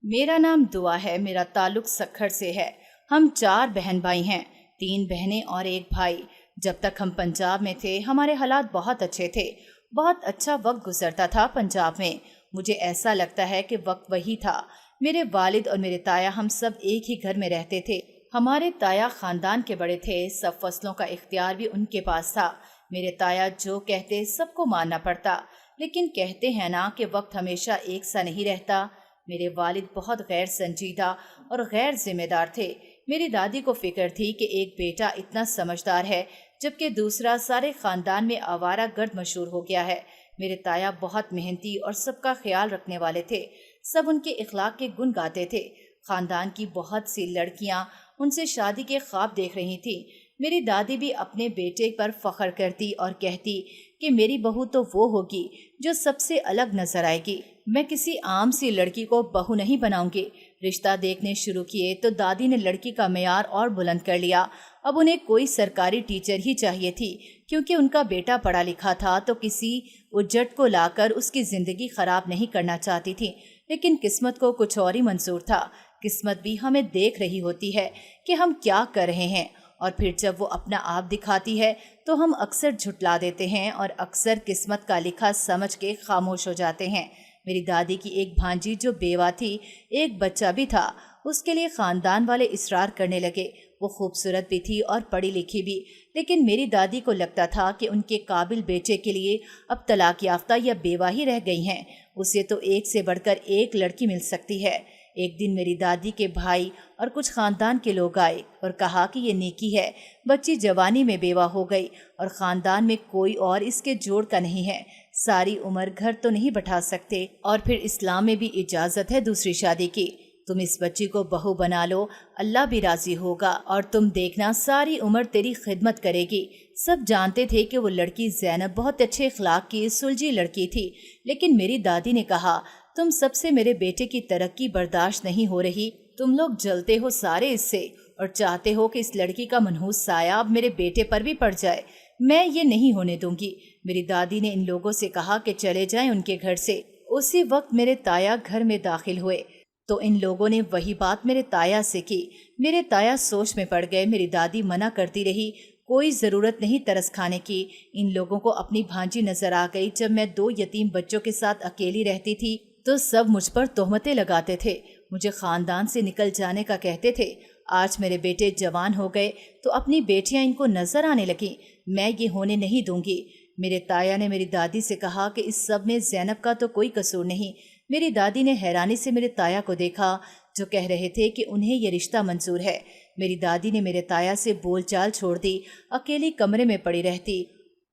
मेरा नाम दुआ है। मेरा ताल्लुक सखर से है। हम 4 बहन भाई हैं, 3 बहनें और 1 भाई। जब तक हम पंजाब में थे हमारे हालात बहुत अच्छे थे। बहुत अच्छा वक्त गुजरता था पंजाब में। मुझे ऐसा लगता है कि वक्त वही था। मेरे वालिद और मेरे ताया हम सब एक ही घर में रहते थे। हमारे ताया खानदान के बड़े थे, सब फसलों का इख्तियार भी उनके पास था। मेरे ताया जो कहते सबको मानना पड़ता। लेकिन कहते हैं ना कि वक्त हमेशा एक सा नहीं रहता। मेरे वालिद बहुत गैर संजीदा और गैर जिम्मेदार थे। मेरी दादी को फिक्र थी कि एक बेटा इतना समझदार है जबकि दूसरा सारे खानदान में आवारा गर्द मशहूर हो गया है। मेरे ताया बहुत मेहनती और सबका ख्याल रखने वाले थे। सब उनके इखलाक के गुण गाते थे। खानदान की बहुत सी लड़कियां उनसे शादी के ख्वाब देख रही थी। मेरी दादी भी अपने बेटे पर फख्र करती और कहती कि मेरी बहू तो वो होगी जो सबसे अलग नजर आएगी। मैं किसी आम सी लड़की को बहू नहीं बनाऊंगी। रिश्ता देखने शुरू किए तो दादी ने लड़की का मेयार और बुलंद कर लिया। अब उन्हें कोई सरकारी टीचर ही चाहिए थी, क्योंकि उनका बेटा पढ़ा लिखा था तो किसी उज्जट को लाकर उसकी जिंदगी खराब नहीं करना चाहती थी। लेकिन किस्मत को कुछ और ही मंजूर था। किस्मत भी हमें देख रही होती है कि हम क्या कर रहे हैं, और फिर जब वो अपना आप दिखाती है तो हम अक्सर झुटला देते हैं और अक्सर किस्मत का लिखा समझ के खामोश हो जाते हैं। मेरी दादी की एक भांजी जो बेवा थी, एक बच्चा भी था, उसके लिए खानदान वाले इसरार करने लगे। वो खूबसूरत भी थी और पढ़ी लिखी भी, लेकिन मेरी दादी को लगता था कि उनके काबिल बेटे के लिए अब तलाक याफ्ता या बेवा ही रह गई हैं। उसे तो एक से बढ़कर एक लड़की मिल सकती है। एक दिन मेरी दादी के भाई और कुछ खानदान के लोग आए और कहा कि ये नेकी है, बच्ची जवानी में बेवा हो गई और खानदान में कोई और इसके जोड़ का नहीं है। सारी उम्र घर तो नहीं बैठा सकते, और फिर इस्लाम में भी इजाजत है दूसरी शादी की। तुम इस बच्ची को बहू बना लो, अल्लाह भी राजी होगा और तुम देखना सारी उम्र तेरी खिदमत करेगी। सब जानते थे कि वो लड़की ज़ैनब बहुत अच्छे इखलाक की सुलझी लड़की थी, लेकिन मेरी दादी ने कहा, तुम सबसे मेरे बेटे की तरक्की बर्दाश्त नहीं हो रही। तुम लोग जलते हो सारे इससे और चाहते हो कि इस लड़की का मनहूस साया अब मेरे बेटे पर भी पड़ जाए। मैं ये नहीं होने दूंगी। मेरी दादी ने इन लोगों से कहा कि चले जाएं उनके घर से। उसी वक्त मेरे ताया घर में दाखिल हुए तो इन लोगों ने वही बात मेरे ताया से की। मेरे ताया सोच में पड़ गए। मेरी दादी मना करती रही, कोई ज़रूरत नहीं तरस खाने की। इन लोगों को अपनी भांजी नजर आ गई। जब मैं 2 यतीम बच्चों के साथ अकेली रहती थी तो सब मुझ पर तोहमतें लगाते थे, मुझे खानदान से निकल जाने का कहते थे। आज मेरे बेटे जवान हो गए तो अपनी बेटियां इनको नजर आने लगी। मैं ये होने नहीं दूंगी। मेरे ताया ने मेरी दादी से कहा कि इस सब में ज़ैनब का तो कोई कसूर नहीं। मेरी दादी ने हैरानी से मेरे ताया को देखा जो कह रहे थे कि उन्हें ये रिश्ता मंजूर है। मेरी दादी ने मेरे ताया से बोलचाल छोड़ दी, अकेली कमरे में पड़ी रहती।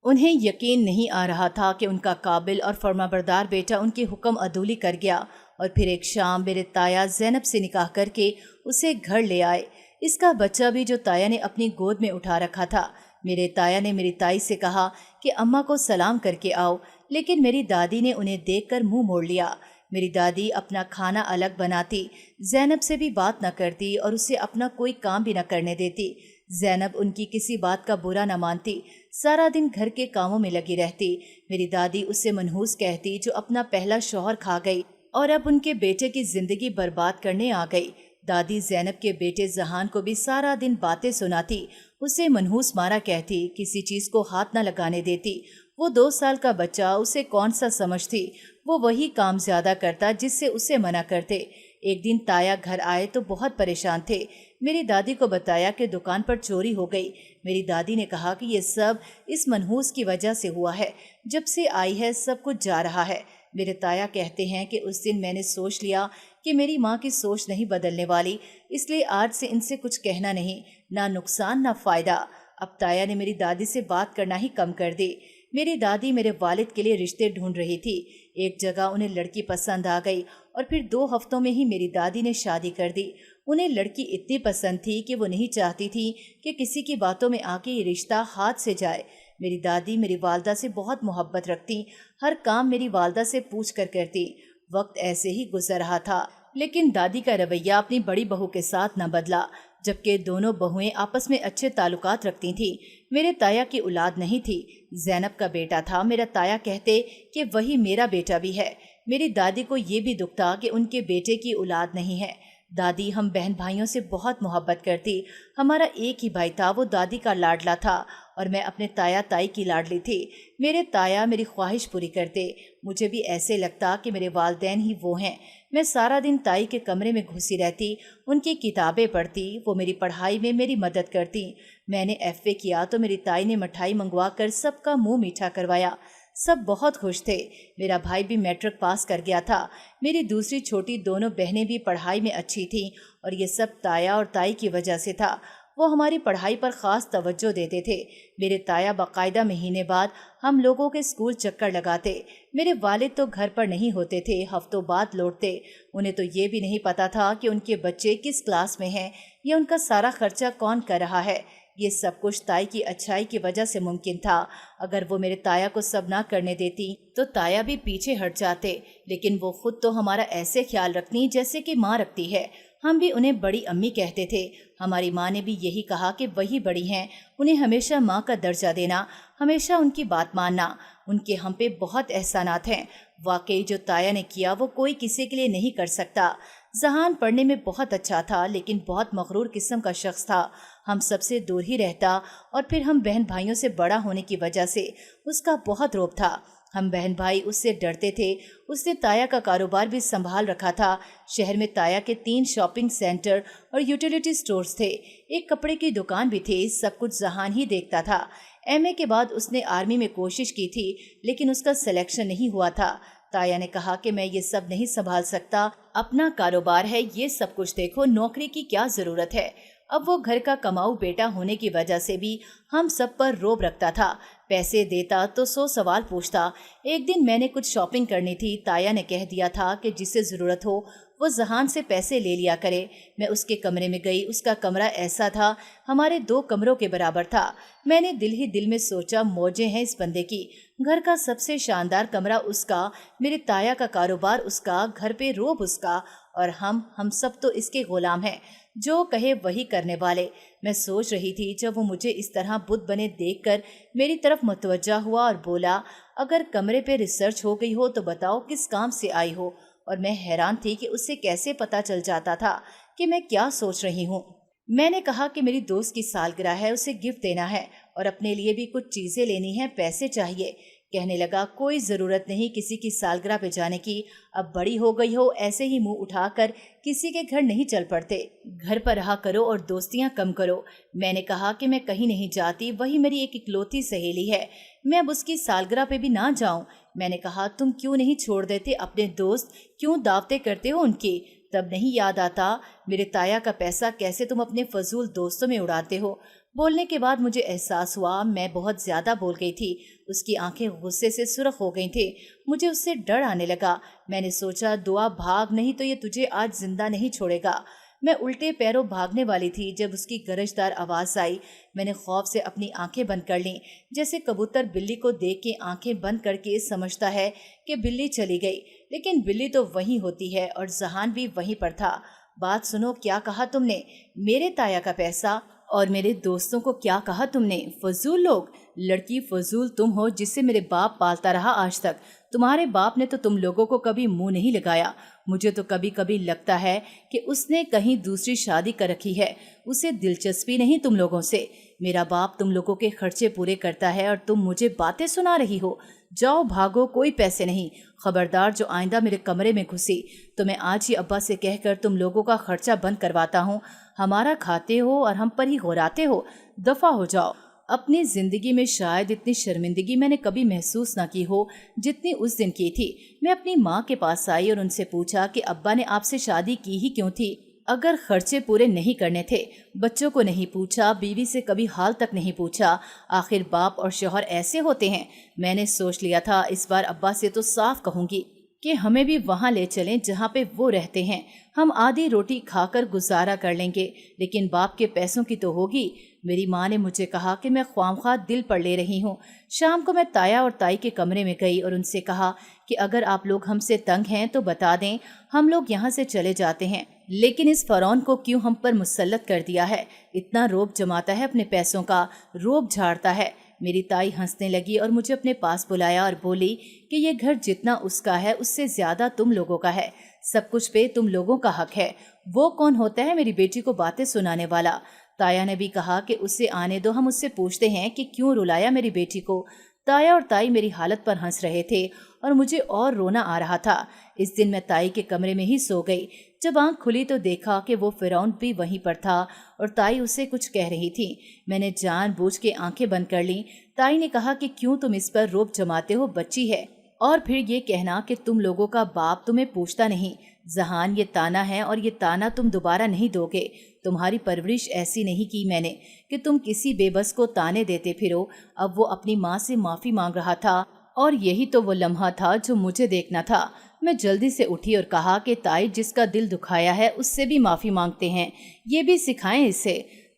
उन्हें यकीन नहीं आ रहा था कि उनका काबिल और फर्माबरदार बेटा उनके हुक्म अदूली कर गया। और फिर एक शाम मेरे ताया ज़ैनब से निकाह करके उसे घर ले आए, इसका बच्चा भी जो ताया ने अपनी गोद में उठा रखा था। मेरे ताया ने मेरी ताई से कहा कि अम्मा को सलाम करके आओ, लेकिन मेरी दादी ने उन्हें देखकर मुंह मोड़ लिया। मेरी दादी अपना खाना अलग बनाती, ज़ैनब से भी बात न करती और उसे अपना कोई काम भी न करने देती। ज़ैनब उनकी किसी बात का बुरा न मानती, सारा दिन घर के कामों में लगी रहती। मेरी दादी उससे मनहूस कहती जो अपना पहला शौहर खा गई और अब उनके बेटे की जिंदगी बर्बाद करने आ गई। दादी ज़ैनब के बेटे जहान को भी सारा दिन बातें सुनाती, उसे मनहूस मारा कहती, किसी चीज़ को हाथ न लगाने देती। वो 2 साल का बच्चा, उसे कौन सा समझती। वो वही काम ज्यादा करता जिससे उसे मना करते। एक दिन ताया घर आए तो बहुत परेशान थे। मेरी दादी को बताया कि दुकान पर चोरी हो गई। मेरी दादी ने कहा कि ये सब इस मनहूस की वजह से हुआ है, जब से आई है सब कुछ जा रहा है। मेरे ताया कहते हैं कि उस दिन मैंने सोच लिया कि मेरी माँ की सोच नहीं बदलने वाली, इसलिए आज से इनसे कुछ कहना नहीं, ना नुकसान ना फायदा। अब ताया ने मेरी दादी से बात करना ही कम कर दी। मेरी दादी मेरे वालिद के लिए रिश्ते ढूंढ रही थी। एक जगह उन्हें लड़की पसंद आ गई और फिर 2 हफ्तों में ही मेरी दादी ने शादी कर दी। उन्हें लड़की इतनी पसंद थी कि वो नहीं चाहती थी कि किसी की बातों में आके ये रिश्ता हाथ से जाए। मेरी दादी मेरी वालदा से बहुत मोहब्बत रखती, हर काम मेरी वालदा से पूछ कर करती। वक्त ऐसे ही गुजर रहा था, लेकिन दादी का रवैया अपनी बड़ी बहू के साथ न बदला, जबकि दोनों बहुएं आपस में अच्छे ताल्लुकात रखती थीं। मेरे ताया की औलाद नहीं थी, ज़ैनब का बेटा था। मेरा ताया कहते कि वही मेरा बेटा भी है। میری دادی کو یہ بھی دکھ تھا کہ ان کے بیٹے کی اولاد نہیں ہے۔ دادی ہم بہن بھائیوں سے بہت محبت کرتی۔ ہمارا ایک ہی بھائی تھا، وہ دادی کا لاڈلا تھا اور میں اپنے تایا تائی کی لاڈلی تھی۔ میرے تایا میری خواہش پوری کرتے، مجھے بھی ایسے لگتا کہ میرے والدین ہی وہ ہیں۔ میں سارا دن تائی کے کمرے میں گھسی رہتی، ان کی کتابیں پڑھتی، وہ میری پڑھائی میں میری مدد کرتی۔ میں نے ایف اے کیا تو میری تائی نے مٹھائی منگوا کر سب کا منہ میٹھا کروایا۔ سب بہت خوش تھے۔ میرا بھائی بھی میٹرک پاس کر گیا تھا۔ میری دوسری چھوٹی دونوں بہنیں بھی پڑھائی میں اچھی تھیں اور یہ سب تایا اور تائی کی وجہ سے تھا۔ وہ ہماری پڑھائی پر خاص توجہ دیتے تھے۔ میرے تایا باقاعدہ مہینے بعد ہم لوگوں کے اسکول چکر لگاتے۔ میرے والد تو گھر پر نہیں ہوتے تھے، ہفتوں بعد لوٹتے۔ انہیں تو یہ بھی نہیں پتا تھا کہ ان کے بچے کس کلاس میں ہیں یا ان کا سارا خرچہ کون کر رہا ہے۔ یہ سب کچھ تائی کی اچھائی کی وجہ سے ممکن تھا۔ اگر وہ میرے تایا کو سب نہ کرنے دیتی تو تایا بھی پیچھے ہٹ جاتے، لیکن وہ خود تو ہمارا ایسے خیال رکھتی جیسے کہ ماں رکھتی ہے۔ ہم بھی انہیں بڑی امی کہتے تھے۔ ہماری ماں نے بھی یہی کہا کہ وہی بڑی ہیں، انہیں ہمیشہ ماں کا درجہ دینا، ہمیشہ ان کی بات ماننا۔ ان کے ہم پہ بہت احسانات ہیں۔ واقعی جو تایا نے کیا وہ کوئی کسی کے لیے نہیں کر سکتا۔ ذہان پڑھنے میں بہت اچھا تھا لیکن بہت مغرور قسم کا شخص تھا۔ ہم سب سے دور ہی رہتا اور پھر ہم بہن بھائیوں سے بڑا ہونے کی وجہ سے اس کا بہت روب تھا۔ ہم بہن بھائی اس سے ڈرتے تھے۔ اس نے تایا کا کاروبار بھی سنبھال رکھا تھا۔ شہر میں تایا کے 3 شاپنگ سینٹر اور یوٹیلیٹی سٹورز تھے، ایک کپڑے کی دکان بھی تھی۔ سب کچھ ذہان ہی دیکھتا تھا۔ ایم اے کے بعد اس نے آرمی میں کوشش کی تھی لیکن اس کا سلیکشن نہیں ہوا تھا۔ تایا نے کہا کہ میں یہ سب نہیں سنبھال سکتا، اپنا کاروبار ہے، یہ سب کچھ دیکھو، نوکری کی کیا ضرورت ہے۔ اب وہ گھر کا کماؤ بیٹا ہونے کی وجہ سے بھی ہم سب پر روب رکھتا تھا۔ پیسے دیتا تو 100 سوال پوچھتا۔ ایک دن میں نے کچھ شاپنگ کرنی تھی، تایا نے کہہ دیا تھا کہ جسے ضرورت ہو وہ ذہان سے پیسے لے لیا کرے۔ میں اس کے کمرے میں گئی۔ اس کا کمرہ ایسا تھا ہمارے 2 کمروں کے برابر تھا۔ میں نے دل ہی دل میں سوچا موجیں ہیں اس بندے کی۔ گھر کا سب سے شاندار کمرہ اس کا، میرے تایا کا کاروبار اس کا، گھر پہ روب اس کا، اور ہم سب تو اس کے غلام ہیں، جو کہے وہی کرنے والے۔ میں سوچ رہی تھی جب وہ مجھے اس طرح بت بنے دیکھ کر میری طرف متوجہ ہوا اور بولا، اگر کمرے پہ ریسرچ ہو گئی ہو تو بتاؤ کس کام سے آئی ہو۔ اور میں حیران تھی کہ اسے کیسے پتا چل جاتا تھا کہ میں کیا سوچ رہی ہوں۔ میں نے کہا کہ میری دوست کی سالگرہ ہے، اسے گفٹ دینا ہے اور اپنے لیے بھی کچھ چیزیں لینی ہیں، پیسے چاہیے۔ کہنے لگا، کوئی ضرورت نہیں کسی کی سالگرہ پہ جانے کی، اب بڑی ہو گئی ہو، ایسے ہی منہ اٹھا کر کسی کے گھر نہیں چل پڑتے، گھر پر رہا کرو اور دوستیاں کم کرو۔ میں نے کہا کہ میں کہیں نہیں جاتی، وہی میری ایک اکلوتی سہیلی ہے، میں اب اس کی سالگرہ پہ بھی نہ جاؤں۔ میں نے کہا، تم کیوں نہیں چھوڑ دیتے اپنے دوست، کیوں دعوتیں کرتے ہو ان کی؟ تب نہیں یاد آتا میرے تایا کا پیسہ کیسے تم اپنے فضول دوستوں میں اڑاتے ہو؟ بولنے کے بعد مجھے احساس ہوا میں بہت زیادہ بول گئی تھی۔ اس کی آنکھیں غصے سے سرخ ہو گئی تھیں۔ مجھے اس سے ڈر آنے لگا۔ میں نے سوچا، دعا بھاگ، نہیں تو یہ تجھے آج زندہ نہیں چھوڑے گا۔ میں الٹے پیروں بھاگنے والی تھی جب اس کی گرجدار آواز آئی۔ میں نے خوف سے اپنی آنکھیں بند کر لیں، جیسے کبوتر بلی کو دیکھ کے آنکھیں بند کر کے سمجھتا ہے کہ بلی چلی گئی، لیکن بلی تو وہیں ہوتی ہے اور ذہان بھی وہیں پر تھا۔ بات سنو، کیا کہا تم نے؟ میرے تایا کا پیسہ اور میرے دوستوں کو کیا کہا تم نے؟ فضول لوگ، لڑکی فضول تم ہو جسے میرے باپ پالتا رہا آج تک۔ تمہارے باپ نے تو تم لوگوں کو کبھی منہ نہیں لگایا۔ مجھے تو کبھی کبھی لگتا ہے کہ اس نے کہیں دوسری شادی کر رکھی ہے، اسے دلچسپی نہیں تم لوگوں سے۔ میرا باپ تم لوگوں کے خرچے پورے کرتا ہے اور تم مجھے باتیں سنا رہی ہو۔ جاؤ بھاگو، کوئی پیسے نہیں۔ خبردار جو آئندہ میرے کمرے میں گھسی تو میں آج ہی ابا سے کہہ کر تم لوگوں کا خرچہ بند کرواتا ہوں۔ ہمارا کھاتے ہو اور ہم پر ہی غوراتے ہو، دفع ہو جاؤ۔ اپنی زندگی میں شاید اتنی شرمندگی میں نے کبھی محسوس نہ کی ہو جتنی اس دن کی تھی۔ میں اپنی ماں کے پاس آئی اور ان سے پوچھا کہ ابا نے آپ سے شادی کی ہی کیوں تھی اگر خرچے پورے نہیں کرنے تھے؟ بچوں کو نہیں پوچھا، بیوی سے کبھی حال تک نہیں پوچھا، آخر باپ اور شوہر ایسے ہوتے ہیں۔ میں نے سوچ لیا تھا اس بار ابا سے تو صاف کہوں گی کہ ہمیں بھی وہاں لے چلیں جہاں پہ وہ رہتے ہیں، ہم آدھی روٹی کھا کر گزارا کر لیں گے، لیکن باپ کے پیسوں کی تو ہوگی۔ میری ماں نے مجھے کہا کہ میں خواہ دل پر لے رہی ہوں۔ شام کو میں تایا اور تائی کے کمرے میں گئی اور ان سے کہا کہ اگر آپ لوگ ہم سے تنگ ہیں تو بتا دیں، ہم لوگ یہاں سے چلے جاتے ہیں، لیکن اس فرعون کو کیوں ہم پر مسلط کر دیا ہے؟ اتنا روب جماتا ہے اپنے پیسوں کا، روب جھاڑتا ہے۔ मेरी ताई हंसने लगी और मुझे अपने पास बुलाया और बोली कि ये घर जितना उसका है उससे ज्यादा तुम लोगों का है, सब कुछ पे तुम लोगों का हक है। वो कौन होता है मेरी बेटी को बातें सुनाने वाला? ताया ने भी कहा कि उसे आने दो, हम उससे पूछते हैं कि क्यों रुलाया मेरी बेटी को। ताया और ताई मेरी हालत पर हंस रहे थे और मुझे और रोना आ रहा था। इस दिन मैं ताई के कमरे में ही सो गई। जब आंख खुली तो देखा कि वो फिरौन भी वहीं पर था और ताई उसे कुछ कह रही थी। मैंने जानबूझ के आंखें बंद कर ली। ताई ने कहा कि क्यों तुम इस पर रोब जमाते हो, बच्ची है। और फिर ये कहना कि तुम लोगों का बाप तुम्हें पूछता नहीं। जहान, ये ताना है और ये ताना तुम दोबारा नहीं दोगे। तुम्हारी परवरिश ऐसी नहीं की मैंने कि तुम किसी बेबस को ताने देते फिरो। अब वो अपनी माँ से माफी मांग रहा था और यही तो वो लम्हा था जो मुझे देखना था। मैं जल्दी से उठी और कहा कि ताई, जिसका दिल दुखाया है उससे भी माफी मांगते हैं, ये भी सिखाएं इसे।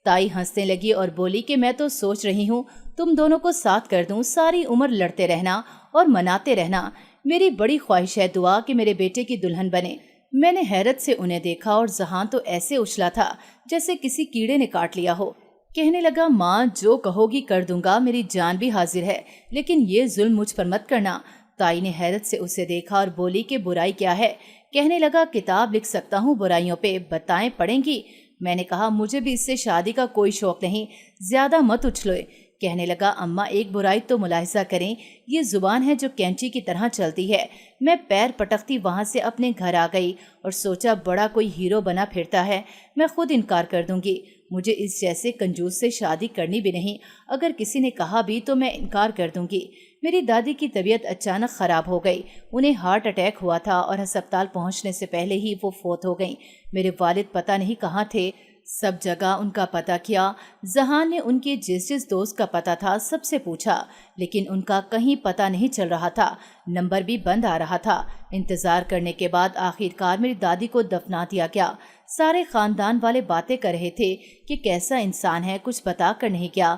ताई हंसने लगी और बोली कि मैं तो सोच रही हूँ तुम दोनों को साथ कर दूं, सारी उम्र लड़ते रहना और मनाते रहना। मेरी बड़ी ख्वाहिश है दुआ कि मेरे बेटे की दुल्हन बने। मैंने हैरत से उन्हें देखा और जहान तो ऐसे उछला था जैसे किसी कीड़े ने काट लिया हो। कहने लगा, माँ जो कहोगी कर दूंगा, मेरी जान भी हाजिर है, लेकिन ये जुल्म मुझ पर मत करना। ताई ने हैरत से उसे देखा और बोली कि बुराई क्या है? कहने लगा, किताब लिख सकता हूँ बुराइयों पे, बताएं पढ़ेंगी? मैंने कहा, मुझे भी इससे शादी का कोई शौक नहीं, ज्यादा मत उछलो। कहने लगा, अम्मा एक बुराई तो मुलाहिजा करें, ये जुबान है जो कैंची की तरह चलती है। मैं पैर पटकती वहां से अपने घर आ गई और सोचा बड़ा कोई हीरो बना फिरता है, मैं खुद इनकार कर दूंगी। मुझे इस जैसे कंजूस से शादी करनी भी नहीं, अगर किसी ने कहा भी तो मैं इनकार कर दूंगी। मेरी दादी की तबीयत अचानक खराब हो गई। उन्हें हार्ट अटैक हुआ था और अस्पताल पहुंचने से पहले ही वो फोत हो गई। मेरे वालिद पता नहीं कहाँ थे, सब जगह उनका पता किया। जहान ने उनके जिस जिस दोस्त का पता था सबसे पूछा, लेकिन उनका कहीं पता नहीं चल रहा था, नंबर भी बंद आ रहा था। इंतजार करने के बाद आखिरकार मेरी दादी को दफना दिया गया। सारे खानदान वाले बातें कर रहे थे कि कैसा इंसान है, कुछ बता कर नहीं गया।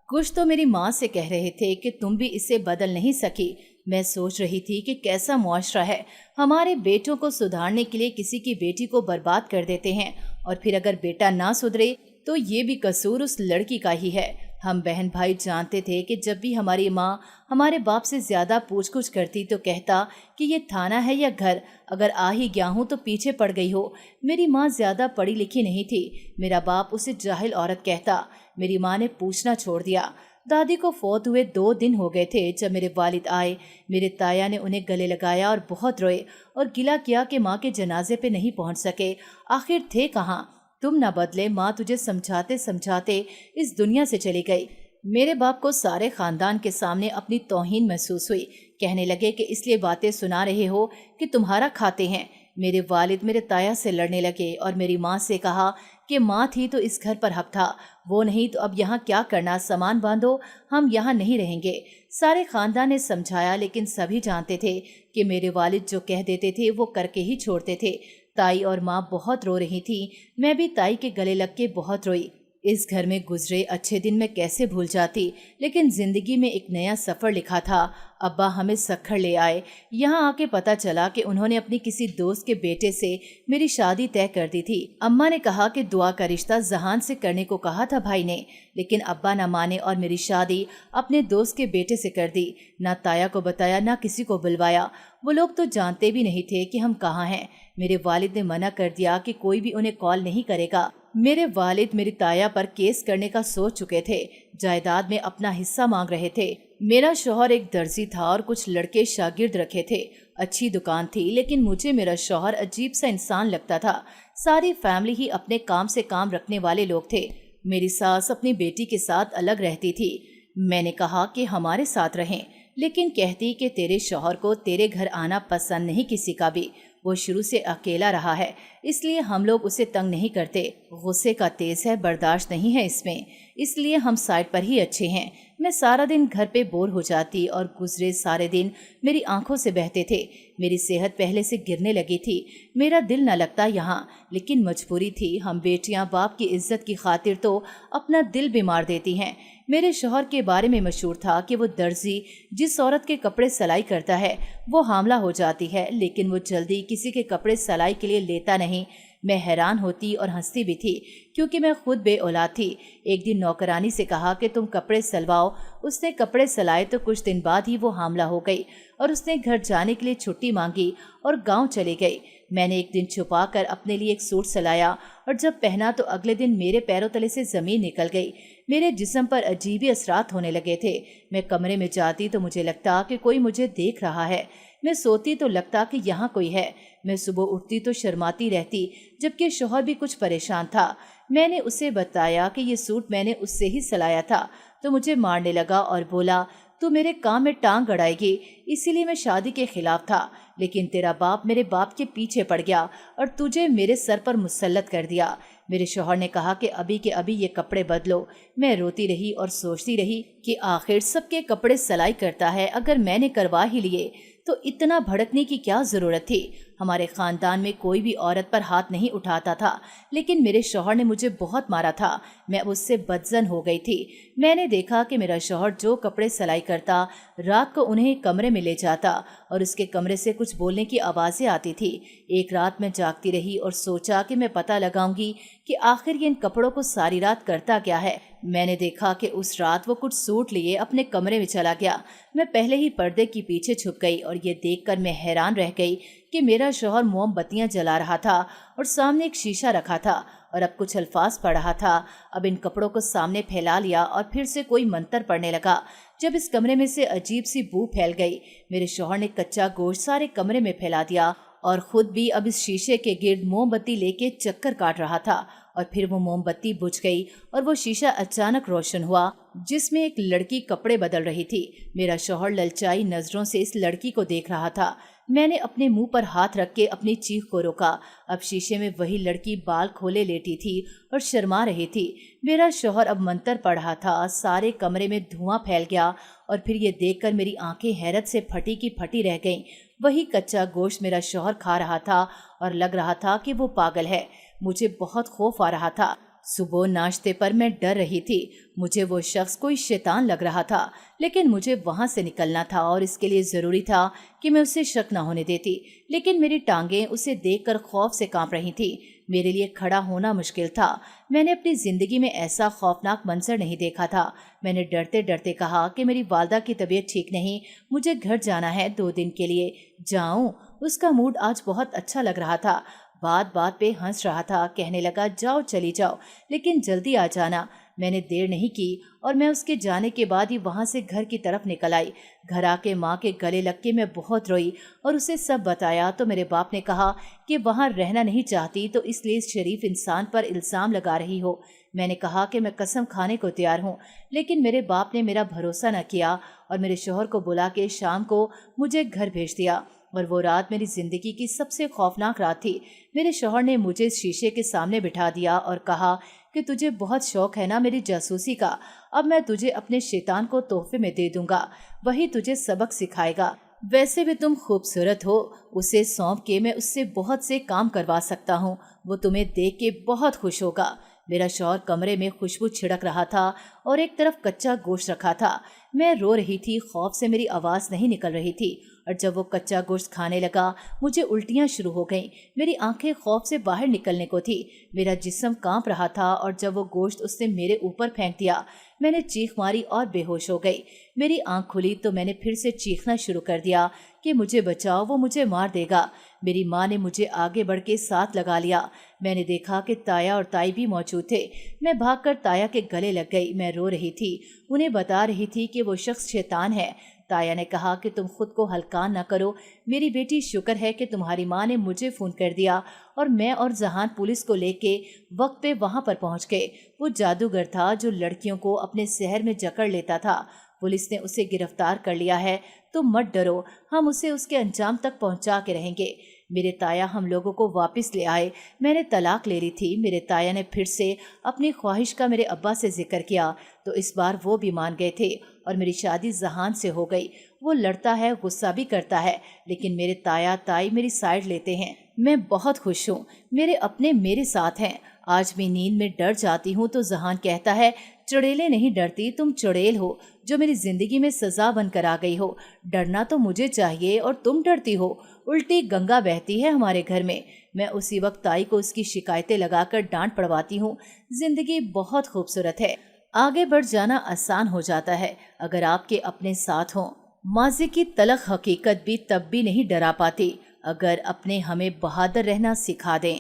कुछ तो मेरी माँ से कह रहे थे कि तुम भी इसे बदल नहीं सकी। मैं सोच रही थी कि कैसा मुआशरा है, हमारे बेटों को सुधारने के लिए किसी की बेटी को बर्बाद कर देते हैं और फिर अगर बेटा ना सुधरे तो ये भी कसूर उस लड़की का ही है। हम बहन भाई जानते थे कि जब भी हमारी माँ हमारे बाप से ज्यादा पूछ कुछ करती तो कहता कि ये थाना है या घर, अगर आ ही गया हूँ तो पीछे पड़ गई हो। मेरी माँ ज्यादा पढ़ी लिखी नहीं थी, मेरा बाप उसे जाहिल औरत कहता। मेरी माँ ने पूछना छोड़ दिया। दादी को फौत हुए 2 दिन हो गए थे जब मेरे वालिद आए। मेरे ताया ने उन्हें गले लगाया और बहुत रोए और गिला किया कि माँ के जनाजे पे नहीं पहुंच सके। आखिर थे कहाँ? तुम ना बदले, माँ तुझे समझाते समझाते इस दुनिया से चली गई। मेरे बाप को सारे खानदान के सामने अपनी तौहीन महसूस हुई। कहने लगे कि इसलिए बातें सुना रहे हो कि तुम्हारा खाते हैं। मेरे वालिद मेरे ताया से लड़ने लगे और मेरी माँ से कहा कि माँ थी तो इस घर पर हक था, वो नहीं तो अब यहाँ क्या करना, सामान बांधो, हम यहाँ नहीं रहेंगे। सारे खानदान ने समझाया लेकिन सभी जानते थे कि मेरे वालिद जो कह देते थे वो करके ही छोड़ते थे। ताई और माँ बहुत रो रही थी, मैं भी ताई के गले लग के बहुत रोई। इस घर में गुजरे अच्छे दिन मैं कैसे भूल जाती, लेकिन जिंदगी में एक नया सफर लिखा था। अब्बा हमें सक्खर ले आए। यहाँ आके पता चला कि उन्होंने अपनी किसी दोस्त के बेटे से मेरी शादी तय कर दी थी। अम्मा ने कहा कि दुआ का रिश्ता जहान से करने को कहा था भाई ने, लेकिन अब्बा ना माने और मेरी शादी अपने दोस्त के बेटे से कर दी। ना ताया को बताया, ना किसी को बुलवाया। वो लोग तो जानते भी नहीं थे कि हम कहाँ हैं। मेरे वालिद ने मना कर दिया कि कोई भी उन्हें कॉल नहीं करेगा। मेरे वालिद मेरी ताया पर केस करने का सोच चुके थे, जायदाद में अपना हिस्सा मांग रहे थे। मेरा शौहर एक दर्जी था और कुछ लड़के शागिर्द रखे थे। अच्छी दुकान थी, लेकिन मुझे मेरा शौहर अजीब सा इंसान लगता था। सारी फैमिली ही अपने काम से काम रखने वाले लोग थे। मेरी सास अपनी बेटी के साथ अलग रहती थी। मैंने कहा कि हमारे साथ रहें, लेकिन कहती कि तेरे शौहर को तेरे घर आना पसंद नहीं किसी का भी। वो शुरू से अकेला रहा है, इसलिए हम लोग उसे तंग नहीं करते। गुस्से का तेज है, बर्दाश्त नहीं है इसमें, इसलिए हम साइड पर ही अच्छे हैं। मैं सारा दिन घर पे बोर हो जाती और गुजरे सारे दिन मेरी आंखों से बहते थे। मेरी सेहत पहले से गिरने लगी थी। मेरा दिल न लगता यहाँ, लेकिन मजबूरी थी। हम बेटियां बाप की इज्जत की खातिर तो अपना दिल भी मार देती हैं। मेरे शौहर के बारे में मशहूर था कि वो दर्जी जिस औरत के कपड़े सिलाई करता है वो हामला हो जाती है, लेकिन वो जल्दी किसी के कपड़े सिलाई के लिए लेता नहीं। मैं हैरान होती और हंसती भी थी क्योंकि मैं खुद बे औलाद थी। एक दिन नौकरानी से कहा कि तुम कपड़े सिलवाओ। उसने कपड़े सिलाए तो कुछ दिन बाद ही वो हामला हो गई और उसने घर जाने के लिए छुट्टी मांगी और गांव चली गई। मैंने एक दिन छुपा कर अपने लिए एक सूट सिलाया और जब पहना तो अगले दिन मेरे पैरों तले से जमीन निकल गई। मेरे जिस्म पर अजीब ही असरात होने लगे थे। मैं कमरे में जाती तो मुझे लगता कि कोई मुझे देख रहा है। मैं सोती तो लगता कि यहाँ कोई है। मैं सुबह उठती तो शर्माती रहती, जबकि शौहर भी कुछ परेशान था। मैंने उसे बताया कि ये सूट मैंने उससे ही सिलाया था, तो मुझे मारने लगा और बोला, तू मेरे काम में टांग अड़ाएगी, इसीलिए मैं शादी के खिलाफ था, लेकिन तेरा बाप मेरे बाप के पीछे पड़ गया और तुझे मेरे सर पर मुसल्लत कर दिया। मेरे शौहर ने कहा कि अभी के अभी ये कपड़े बदलो। मैं रोती रही और सोचती रही कि आखिर सबके कपड़े सिलाई करता है, अगर मैंने करवा ही लिए तो इतना भड़कने की क्या जरूरत थी। हमारे खानदान में कोई भी औरत पर हाथ नहीं उठाता था, लेकिन मेरे शौहर ने मुझे बहुत मारा था। मैं उससे बदजन हो गई थी। मैंने देखा कि मेरा शौहर जो कपड़े सिलाई करता, रात को उन्हें कमरे में ले जाता और उसके कमरे से कुछ बोलने की आवाज़ें आती थी। एक रात मैं जागती रही और सोचा कि मैं पता लगाऊंगी कि आखिर ये इन कपड़ों को सारी रात करता क्या है। मैंने देखा कि उस रात वो कुछ सूट लिए अपने कमरे में चला गया। मैं पहले ही पर्दे के पीछे छुप गई और ये देखकर मैं हैरान रह गई कि मेरा शौहर मोमबत्तियां जला रहा था और सामने एक शीशा रखा था और अब कुछ अल्फाज पढ़ रहा था। अब इन कपड़ों को सामने फैला लिया और फिर से कोई मंतर पढ़ने लगा। जब इस कमरे में से अजीब सी बू फैल गई, मेरे शौहर ने कच्चा गोश्त सारे कमरे में फैला दिया और खुद भी अब इस शीशे के गिर्द मोमबत्ती लेके चक्कर काट रहा था। और फिर वो मोमबत्ती बुझ गई और वो शीशा अचानक रोशन हुआ, जिसमें एक लड़की कपड़े बदल रही थी। मेरा शौहर ललचाई नजरों से इस लड़की को देख रहा था। मैंने अपने मुंह पर हाथ रख के अपनी चीख को रोका। अब शीशे में वही लड़की बाल खोले लेटी थी और शर्मा रही थी। मेरा शौहर अब मंतर पढ़ रहा था। सारे कमरे में धुआं फैल गया और फिर ये देखकर मेरी आंखें हैरत से फटी की फटी रह गईं। वही कच्चा गोश्त मेरा शौहर खा रहा था और लग रहा था कि वो पागल है। मुझे बहुत खौफ आ रहा था। सुबह नाश्ते पर मैं डर रही थी। मुझे वो शख्स कोई शैतान लग रहा था, लेकिन मुझे वहां से निकलना था और इसके लिए जरूरी था कि मैं उसे शक न होने देती। लेकिन मेरी टांगें उसे देखकर खौफ से कांप रही थी। मेरे लिए खड़ा होना मुश्किल था। मैंने अपनी जिंदगी में ऐसा खौफनाक मंजर नहीं देखा था। मैंने डरते डरते कहा कि मेरी वालदा की तबीयत ठीक नहीं, मुझे घर जाना है 2 दिन के लिए। जाऊं? उसका मूड आज बहुत अच्छा लग रहा था। बात बात पे हंस रहा था। कहने लगा, जाओ चली जाओ, लेकिन जल्दी आ जाना। मैंने देर नहीं की और मैं उसके जाने के बाद ही वहां से घर की तरफ निकल आई। घर आके माँ के गले लग के मैं बहुत रोई और उसे सब बताया तो मेरे बाप ने कहा कि वहां रहना नहीं चाहती तो इसलिए इस शरीफ इंसान पर इल्ज़ाम लगा रही हो। मैंने कहा कि मैं कसम खाने को तैयार हूँ, लेकिन मेरे बाप ने मेरा भरोसा न किया और मेरे शौहर को बुला के शाम को मुझे घर भेज दिया। और वो रात मेरी जिंदगी की सबसे खौफनाक रात थी। मेरे शौहर ने मुझे इस शीशे के सामने बिठा दिया और कहा कि तुझे बहुत शौक है ना मेरी जासूसी का, अब मैं तुझे अपने शैतान को तोहफे में दे दूंगा, वही तुझे सबक सिखाएगा। वैसे भी तुम खूबसूरत हो, उसे सौंप के मैं उससे बहुत से काम करवा सकता हूँ, वो तुम्हें देख के बहुत खुश होगा। मेरा शौहर कमरे में खुशबू छिड़क रहा था और एक तरफ कच्चा गोश्त रखा था। मैं रो रही थी, खौफ से मेरी आवाज़ नहीं निकल रही थी। और जब वो कच्चा गोश्त खाने लगा, मुझे उल्टियाँ शुरू हो गईं। मेरी आंखें खौफ से बाहर निकलने को थी। मेरा जिस्म कांप रहा था और जब वो गोश्त उसने मेरे ऊपर फेंक दिया, मैंने चीख मारी और बेहोश हो गई। मेरी आंख खुली तो मैंने फिर से चीखना शुरू कर दिया कि मुझे बचाओ, वो मुझे मार देगा। मेरी माँ ने मुझे आगे बढ़ के साथ लगा लिया। मैंने देखा कि ताया और ताई भी मौजूद थे। मैं भागकर ताया के गले लग गई। मैं रो रही थी, उन्हें बता रही थी कि वो शख्स शैतान है। ताया ने कहा कि तुम खुद को हल्का न करो मेरी बेटी, शुक्र है कि तुम्हारी माँ ने मुझे फ़ोन कर दिया और मैं और जहान पुलिस को लेके वक्त पे वहाँ पर पहुँच गए। वो जादूगर था जो लड़कियों को अपने शहर में जकड़ लेता था। पुलिस ने उसे गिरफ्तार कर लिया है, तो मत डरो, हम उसे उसके अंजाम तक पहुँचा के रहेंगे। मेरे ताया हम लोगों को वापस ले आए। मैंने तलाक ले ली थी। मेरे ताया ने फिर से अपनी ख्वाहिश का मेरे अब्बा से जिक्र किया तो इस बार वो भी मान गए थे और मेरी शादी जहान से हो गई। वो लड़ता है, गुस्सा भी करता है, लेकिन मेरे ताया ताई मेरी साइड लेते हैं। मैं बहुत खुश हूँ, मेरे अपने मेरे साथ हैं। आज भी नींद में डर जाती हूँ तो जहान कहता है, चुड़ैलें नहीं डरती, तुम चुड़ैल हो जो मेरी जिंदगी में सजा बनकर आ गई हो। डरना तो मुझे चाहिए और तुम डरती हो। الٹی گنگا بہتی ہے ہمارے گھر میں۔ میں اسی وقت تائی کو اس کی شکایتیں لگا کر ڈانٹ پڑواتی ہوں۔ زندگی بہت خوبصورت ہے، آگے بڑھ جانا آسان ہو جاتا ہے اگر آپ کے اپنے ساتھ ہوں۔ ماضی کی تلخ حقیقت بھی تب بھی نہیں ڈرا پاتی اگر اپنے ہمیں بہادر رہنا سکھا دیں۔